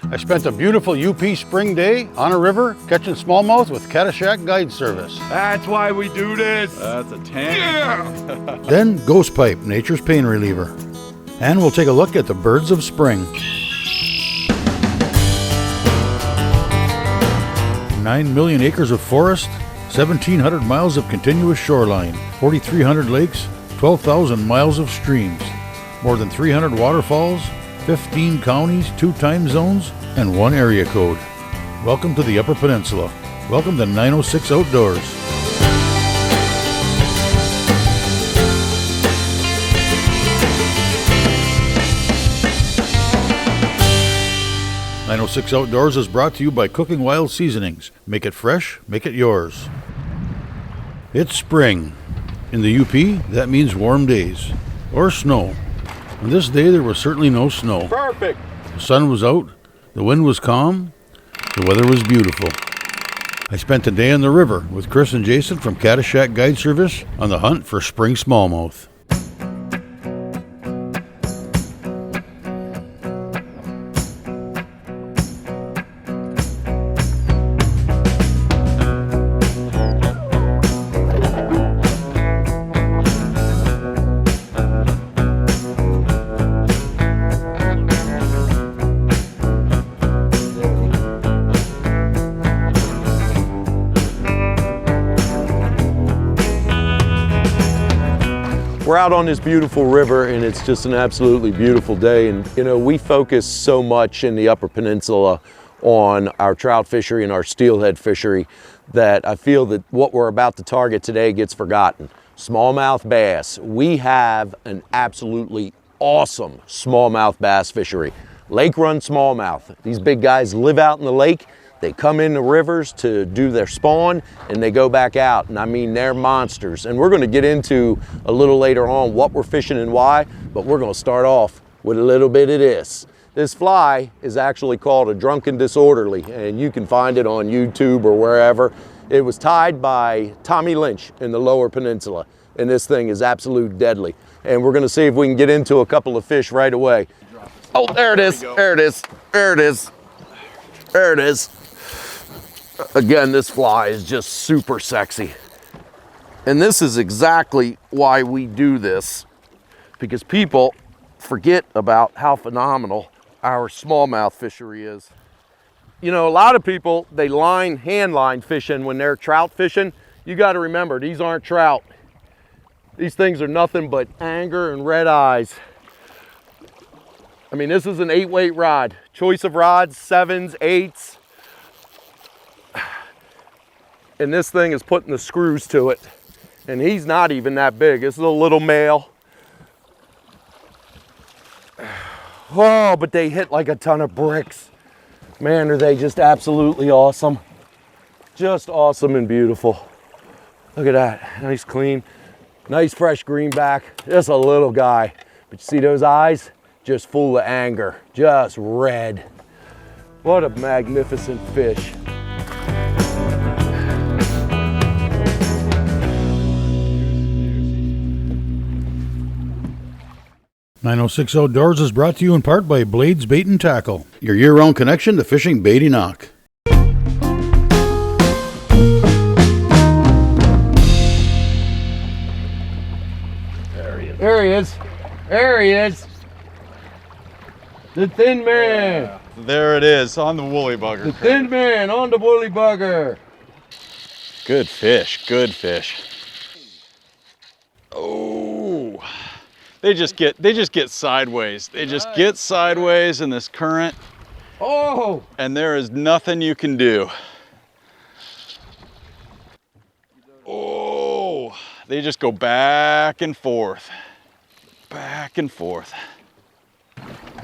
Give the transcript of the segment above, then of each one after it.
I spent a beautiful UP spring day on a river catching smallmouth with Caddis Shack Guide Service. That's why we do this. That's a tank. Yeah. Then Ghost Pipe, nature's pain reliever. And we'll take a look at the birds of spring. 9 million acres of forest, 1,700 miles of continuous shoreline, 4,300 lakes, 12,000 miles of streams, more than 300 waterfalls, 15 counties, 2 time zones, and 1 area code. Welcome to the Upper Peninsula. Welcome to 906 Outdoors. .906 Outdoors is brought to you by Cooking Wild Seasonings. Make it fresh, make it yours. It's spring. In the UP, that means warm days. Or snow. On this day, there was certainly no snow. Perfect. The sun was out, the wind was calm, the weather was beautiful. I spent the day on the river with Chris and Jason from Caddis Shack Guide Service on the hunt for spring smallmouth. We're out on this beautiful river and it's just an absolutely beautiful day. And you know, we focus so much in the Upper Peninsula on our trout fishery and our steelhead fishery that I feel that what we're about to target today gets forgotten. Smallmouth bass. We have an absolutely awesome smallmouth bass fishery. Lake run smallmouth. These big guys live out in the lake. They come in the rivers to do their spawn and they go back out. And I mean, they're monsters. And we're going to get into a little later on what we're fishing and why, but we're going to start off with a little bit of this. This fly is actually called a drunken disorderly, and you can find it on YouTube or wherever. It was tied by Tommy Lynch in the Lower Peninsula, and this thing is absolute deadly. And we're going to see if we can get into a couple of fish right away. Oh, there it is. There it is. There it is. There it is. Again, this fly is just super sexy. And this is exactly why we do this, because people forget about how phenomenal our smallmouth fishery is. You know, a lot of people, they hand line fishing when they're trout fishing. You got to remember, these aren't trout. These things are nothing but anger and red eyes. I mean, this is an 8-weight rod. Choice of rods, 7s, 8s. And this thing is putting the screws to it. And he's not even that big. This is a little male. Oh, but they hit like a ton of bricks. Man, are they just absolutely awesome. Just awesome and beautiful. Look at that, nice clean, nice fresh greenback. Just a little guy. But you see those eyes? Just full of anger, just red. What a magnificent fish. .906 Outdoors is brought to you in part by Blades Bait and Tackle, your year-round connection to fishing bait enoch. There he is. There he is. There he is. The thin man. Yeah, there it is on the woolly bugger. The thin man on the woolly bugger. Good fish, good fish. Oh, they just get sideways. They just get sideways in this current. Oh, and there is nothing you can do. Oh, they just go back and forth. Back and forth.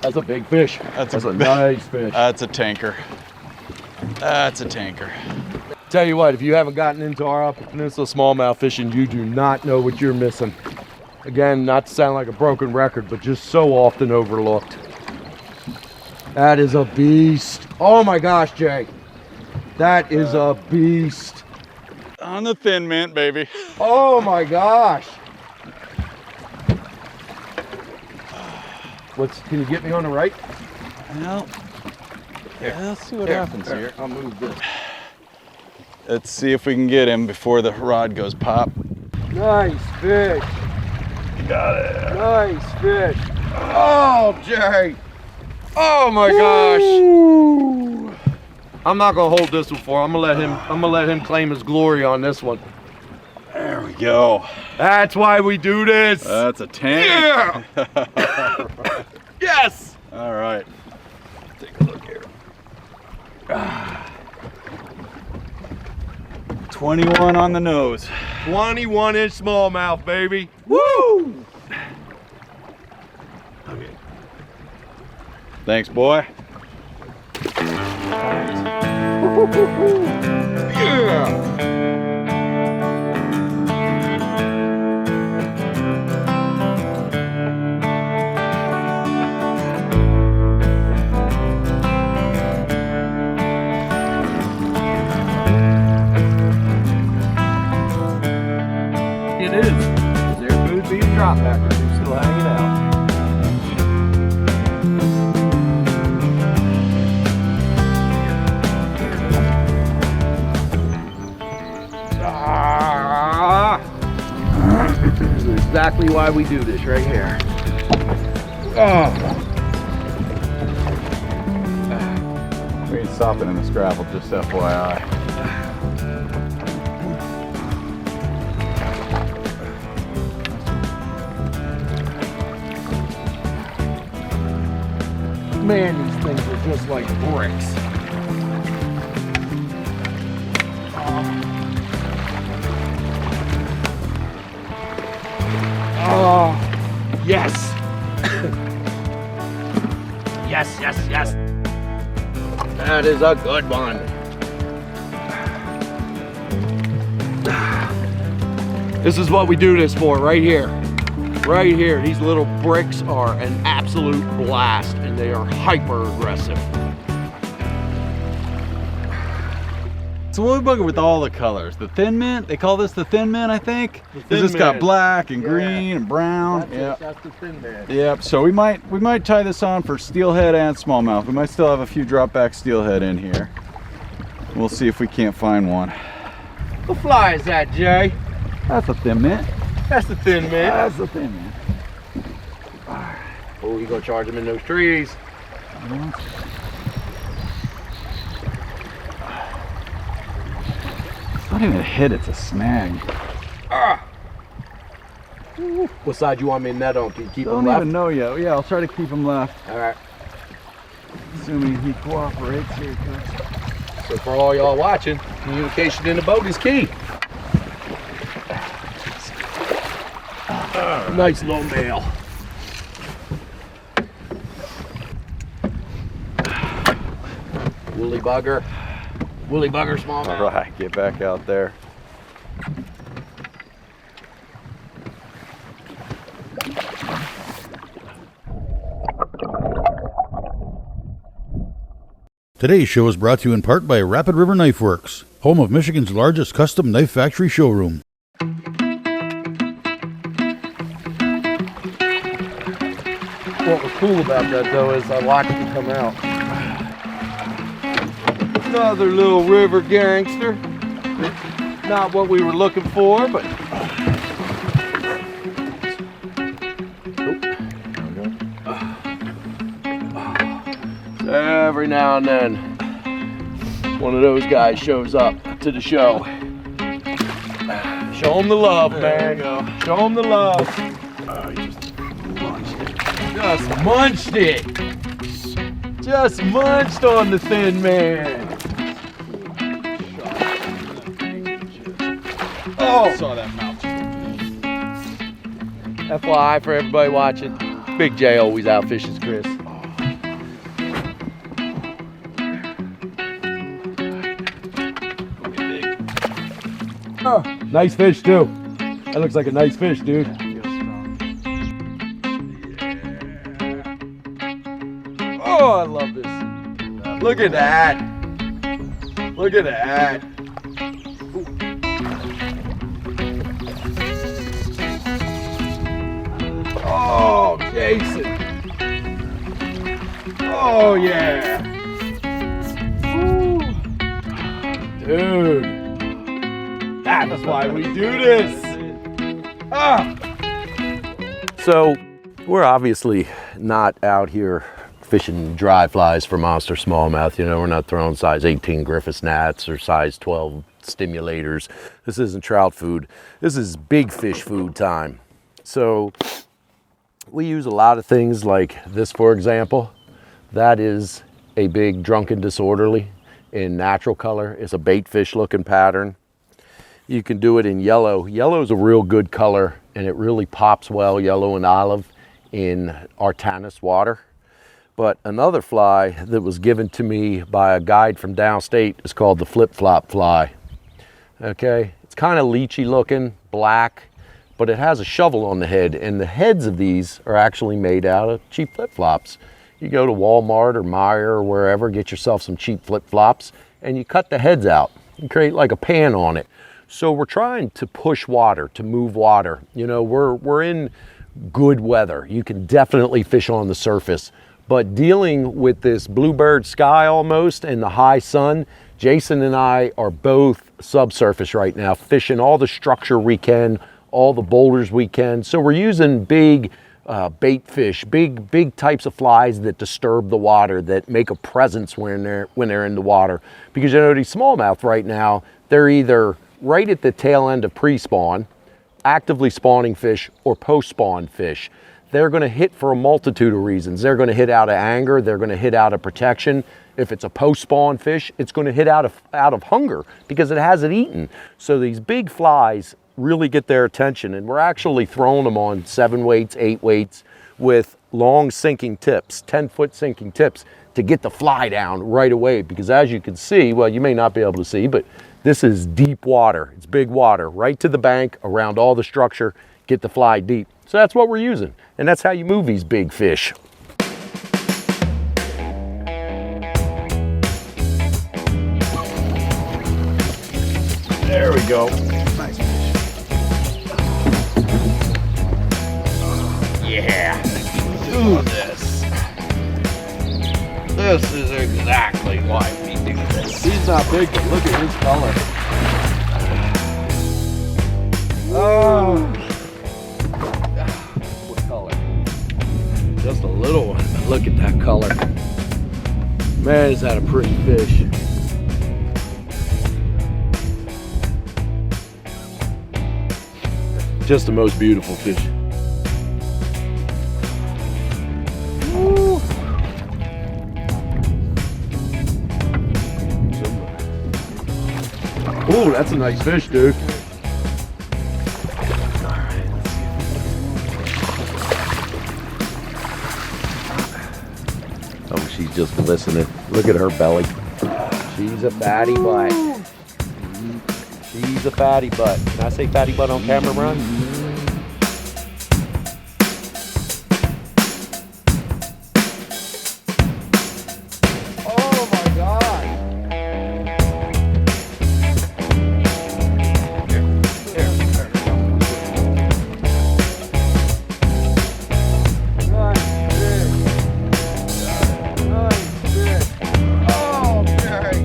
That's a big fish. That's a nice fish. That's a tanker. That's a tanker. Tell you what, if you haven't gotten into our Upper Peninsula smallmouth fishing, you do not know what you're missing. Again, not to sound like a broken record, but just so often overlooked. That is a beast. Oh my gosh, Jay. That is a beast. On the thin mint, baby. Oh my gosh. Can you get me on the right? No. let's see what happens here. I'll move this. Let's see if we can get him before the rod goes pop. Nice fish. Got it. Nice fish. Oh, Jay. Oh my gosh. I'm not gonna hold this one for him. I'm gonna let him claim his glory on this one. There we go. That's why we do this. That's a 10. Yeah. Yes. All right. Take a look here. 21 on the nose. 21-inch smallmouth, baby. Woo! Okay. Thanks, boy. Yeah. It is. There's food being drop backers. He's still hanging out. This is exactly why we do this right here. We ain't stopping in the scrapple, just FYI. Man, these things are just like bricks. Oh, yes. Yes, yes, yes. That is a good one. This is what we do this for, right here. Right here, these little bricks are an absolute blast, and they are hyper aggressive. So what we bugger with all the colors? The thin mint, they call this the thin mint, I think. Because it's got black and green and brown. Yeah, that's the thin mint. Yep. So we might tie this on for steelhead and smallmouth. We might still have a few drop back steelhead in here. We'll see if we can't find one. What fly is that, Jay? That's a thin mint. That's the thin mint. That's a thin mint. Oh, you gonna charge him in those trees? It's not even a hit, it's a snag. What side you want me to net on? Can you keep him Don't left? even know yet. Yeah, I'll try to keep him left. All right. Assuming he cooperates here. So for all y'all watching, communication in the boat is key. Nice little male. Woolly bugger. Woolly bugger smallmouth. All right, get back out there. Today's show is brought to you in part by Rapid River Knife Works, home of Michigan's largest custom knife factory showroom. What was cool about that though is I watched it come out. Another little river gangster. Not what we were looking for, but every now and then one of those guys shows up to the show. Show them the love, man. Show them the love. Just munched it. Just munched on the thin man. Oh! Saw that mouth. FYI for everybody watching, Big J always outfishes Chris. Oh, nice fish too. That looks like a nice fish, dude. Oh, I love this. Look at that. Look at that. Oh, Jason. Oh, yeah. Dude, that's why we do this. Ah. So we're obviously not out here fishing dry flies for monster smallmouth. You know, we're not throwing size 18 Griffiths gnats or size 12 stimulators. This isn't trout food. This is big fish food time. So we use a lot of things like this, for example. That is a big drunken disorderly in natural color. It's a bait fish looking pattern. You can do it in yellow. Yellow is a real good color and it really pops well, yellow and olive, in Artanis water. But another fly that was given to me by a guide from downstate is called the flip-flop fly. Okay, it's kind of leechy looking, black, but it has a shovel on the head, and the heads of these are actually made out of cheap flip-flops. You go to Walmart or Meijer or wherever, get yourself some cheap flip-flops, and you cut the heads out and create like a pan on it. So we're trying to push water, to move water. You know, we're in good weather. You can definitely fish on the surface. But dealing with this bluebird sky almost and the high sun, Jason and I are both subsurface right now, fishing all the structure we can, all the boulders we can. So we're using big bait fish, big types of flies that disturb the water, that make a presence when they're in the water. Because you know, these smallmouth right now, they're either right at the tail end of pre-spawn, actively spawning fish, or post-spawn fish. They're going to hit for a multitude of reasons. They're going to hit out of anger. They're going to hit out of protection. If it's a post-spawn fish, it's going to hit out of hunger because it hasn't eaten. So these big flies really get their attention, and we're actually throwing them on 7 weights, 8 weights with long sinking tips, 10-foot sinking tips, to get the fly down right away. Because as you can see, well, you may not be able to see, but this is deep water. It's big water, right to the bank, around all the structure, get the fly deep. So that's what we're using, and that's how you move these big fish. There we go. Nice fish. Yeah. Do this. This is exactly why we do this. He's not big, but look at his color. Oh. What color? Just a little one, but look at that color. Man, is that a pretty fish. Just the most beautiful fish. Woo. Oh, that's a nice fish, dude. Oh, she's just glistening. Look at her belly. She's a fatty butt. She's a fatty butt. Can I say fatty butt on camera, Brian? Oh my God. Oh, okay.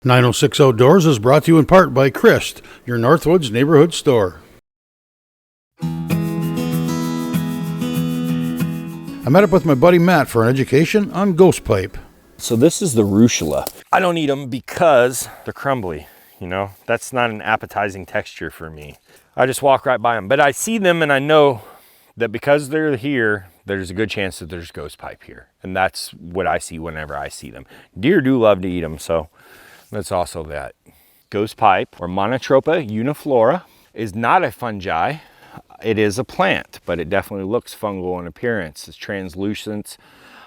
906 Outdoors is brought to you in part by Christ, your Northwoods neighborhood store. I met up with my buddy Matt for an education on ghost pipe. So this is the rucola. I don't eat them because they're crumbly, you know? That's not an appetizing texture for me. I just walk right by them. But I see them and I know that because they're here, there's a good chance that there's ghost pipe here. And that's what I see whenever I see them. Deer do love to eat them, so that's also that. Ghost pipe, or Monotropa uniflora, is not a fungi. It is a plant, but it definitely looks fungal in appearance. It's translucent,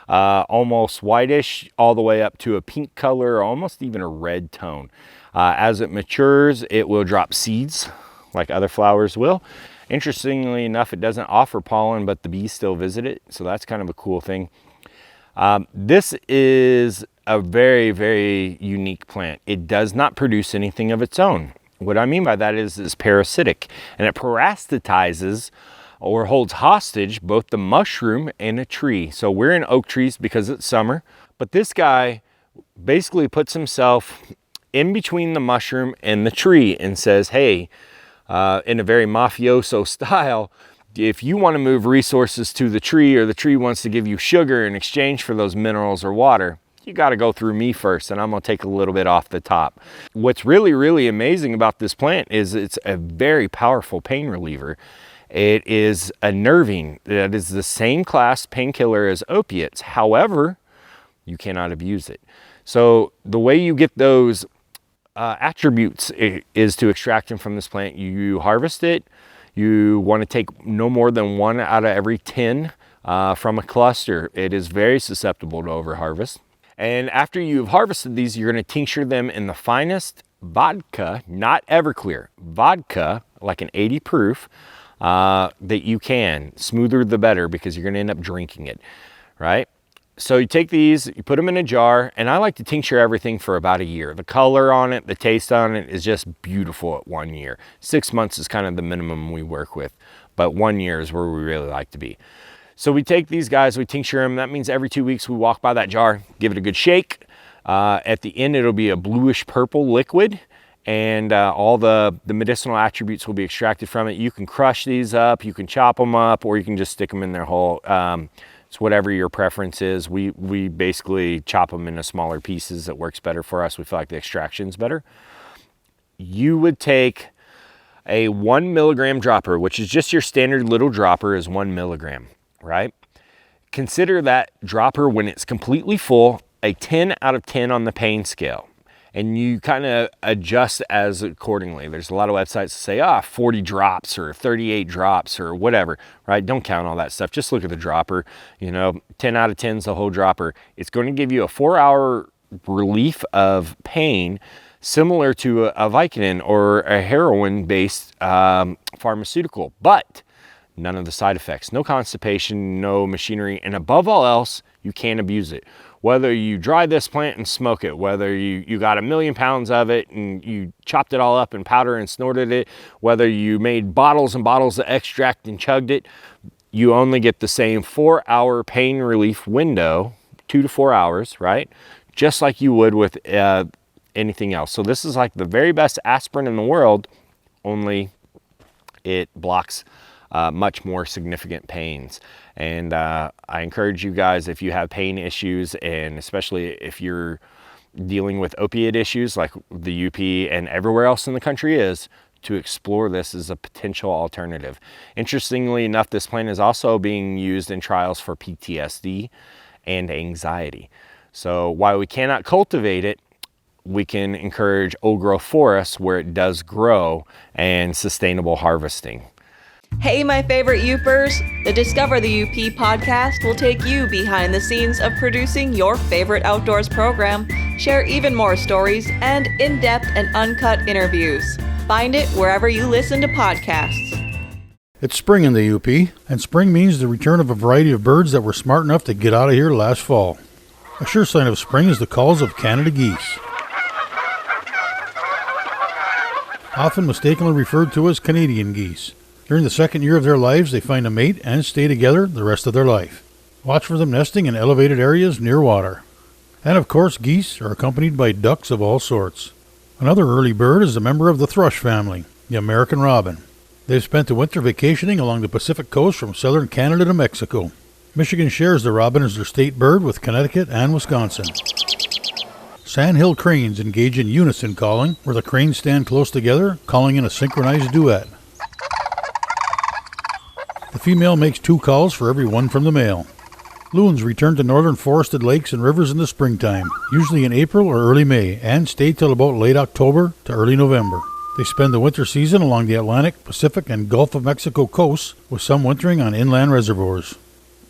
almost whitish, all the way up to a pink color, or almost even a red tone. As it matures, it will drop seeds, like other flowers will. Interestingly enough, it doesn't offer pollen, but the bees still visit it, so that's kind of a cool thing. This is a very, very unique plant. It does not produce anything of its own. What I mean by that is parasitic, and it parasitizes or holds hostage both the mushroom and a tree. So we're in oak trees because it's summer, but this guy basically puts himself in between the mushroom and the tree and says, hey, in a very mafioso style, if you want to move resources to the tree, or the tree wants to give you sugar in exchange for those minerals or water, you got to go through me first, and I'm going to take a little bit off the top. What's really, really amazing about this plant is it's a very powerful pain reliever. It is a nervine. That is the same class painkiller as opiates. However, you cannot abuse it. So the way you get those attributes is to extract them from this plant. You harvest it. You want to take no more than 1 out of every 10 from a cluster. It is very susceptible to overharvest. And after you've harvested these, you're going to tincture them in the finest vodka, not Everclear, vodka, like an 80 proof, that you can. Smoother the better, because you're going to end up drinking it, right? So you take these, you put them in a jar, and I like to tincture everything for about a year. The color on it, the taste on it is just beautiful at 1 year. 6 months is kind of the minimum we work with, but 1 year is where we really like to be. So we take these guys, we tincture them. That means every 2 weeks we walk by that jar, give it a good shake. At the end, it'll be a bluish purple liquid, and all the medicinal attributes will be extracted from it. You can crush these up, you can chop them up, or you can just stick them in their whole. It's whatever your preference is. We basically chop them into smaller pieces. It works better for us. We feel like the extraction's better. You would take a 1 milligram dropper, which is just your standard little dropper, is 1 milligram. Right? Consider that dropper, when it's completely full, a 10 out of 10 on the pain scale. And you kind of adjust as accordingly. There's a lot of websites that say, 40 drops or 38 drops or whatever, right? Don't count all that stuff. Just look at the dropper. 10 out of 10 is the whole dropper. It's going to give you a 4-hour relief of pain, similar to a Vicodin or a heroin-based pharmaceutical. But none of the side effects, no constipation, no machinery, and above all else, you can't abuse it. Whether you dry this plant and smoke it, whether you got 1 million pounds of it and you chopped it all up in powder and snorted it, whether you made bottles and bottles of extract and chugged it, you only get the same 4-hour pain relief window, 2 to 4 hours, right? Just like you would with anything else. So this is like the very best aspirin in the world, only it blocks much more significant pains. And I encourage you guys, if you have pain issues, and especially if you're dealing with opiate issues like the UP and everywhere else in the country is, to explore this as a potential alternative. Interestingly enough, this plant is also being used in trials for PTSD and anxiety. So while we cannot cultivate it, we can encourage old growth forests where it does grow and sustainable harvesting. Hey, my favorite Youpers! The Discover the UP podcast will take you behind the scenes of producing your favorite outdoors program, share even more stories, and in-depth and uncut interviews. Find it wherever you listen to podcasts. It's spring in the UP, and spring means the return of a variety of birds that were smart enough to get out of here last fall. A sure sign of spring is the calls of Canada geese. Often mistakenly referred to as Canadian geese. During the second year of their lives, they find a mate and stay together the rest of their life. Watch for them nesting in elevated areas near water. And of course, geese are accompanied by ducks of all sorts. Another early bird is a member of the thrush family, the American robin. They've spent the winter vacationing along the Pacific coast from southern Canada to Mexico. Michigan shares the robin as their state bird with Connecticut and Wisconsin. Sandhill cranes engage in unison calling, where the cranes stand close together, calling in a synchronized duet. The female makes 2 calls for every one from the male. Loons return to northern forested lakes and rivers in the springtime, usually in April or early May, and stay till about late October to early November. They spend the winter season along the Atlantic, Pacific, and Gulf of Mexico coasts, with some wintering on inland reservoirs.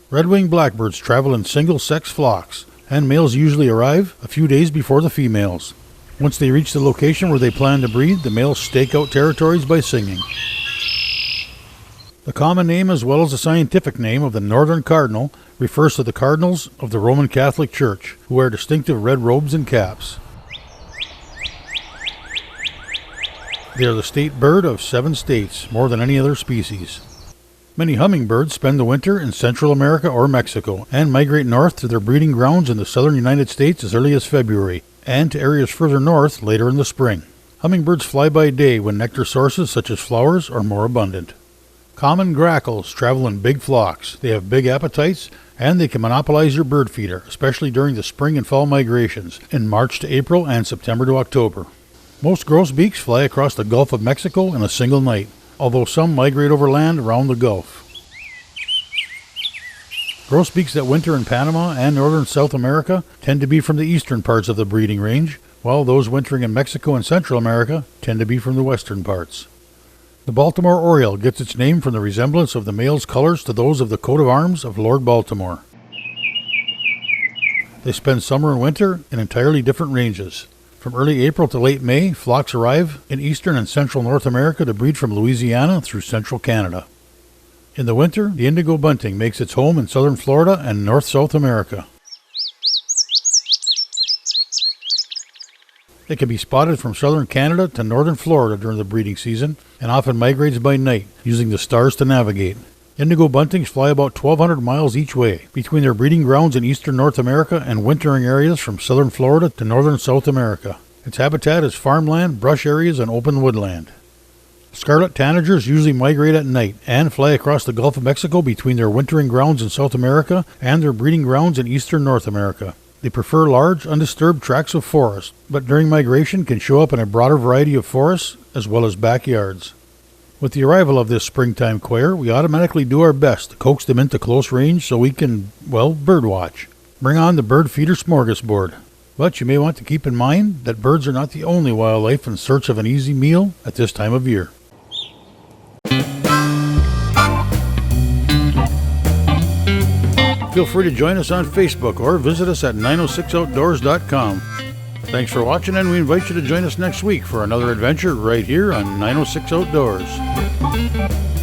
Red-winged blackbirds travel in single-sex flocks, and males usually arrive a few days before the females. Once they reach the location where they plan to breed, the males stake out territories by singing. The common name, as well as the scientific name of the northern cardinal, refers to the cardinals of the Roman Catholic Church, who wear distinctive red robes and caps. They are the state bird of 7 states, more than any other species. Many hummingbirds spend the winter in Central America or Mexico and migrate north to their breeding grounds in the southern United States as early as February and to areas further north later in the spring. Hummingbirds fly by day when nectar sources such as flowers are more abundant. Common grackles travel in big flocks. They have big appetites and they can monopolize your bird feeder, especially during the spring and fall migrations in March to April and September to October. Most grosbeaks fly across the Gulf of Mexico in a single night, although some migrate over land around the Gulf. Grosbeaks that winter in Panama and northern South America tend to be from the eastern parts of the breeding range, while those wintering in Mexico and Central America tend to be from the western parts. The Baltimore Oriole gets its name from the resemblance of the male's colors to those of the coat of arms of Lord Baltimore. They spend summer and winter in entirely different ranges. From early April to late May, flocks arrive in eastern and central North America to breed from Louisiana through central Canada. In the winter, the indigo bunting makes its home in southern Florida and North-South America. It can be spotted from southern Canada to northern Florida during the breeding season and often migrates by night, using the stars to navigate. Indigo buntings fly about 1,200 miles each way between their breeding grounds in eastern North America and wintering areas from southern Florida to northern South America. Its habitat is farmland, brush areas, and open woodland. Scarlet tanagers usually migrate at night and fly across the Gulf of Mexico between their wintering grounds in South America and their breeding grounds in eastern North America. They prefer large, undisturbed tracts of forest, but during migration can show up in a broader variety of forests as well as backyards. With the arrival of this springtime quail, we automatically do our best to coax them into close range so we can, birdwatch. Bring on the bird feeder smorgasbord. But you may want to keep in mind that birds are not the only wildlife in search of an easy meal at this time of year. Feel free to join us on Facebook or visit us at 906outdoors.com. Thanks for watching, and we invite you to join us next week for another adventure right here on 906 Outdoors.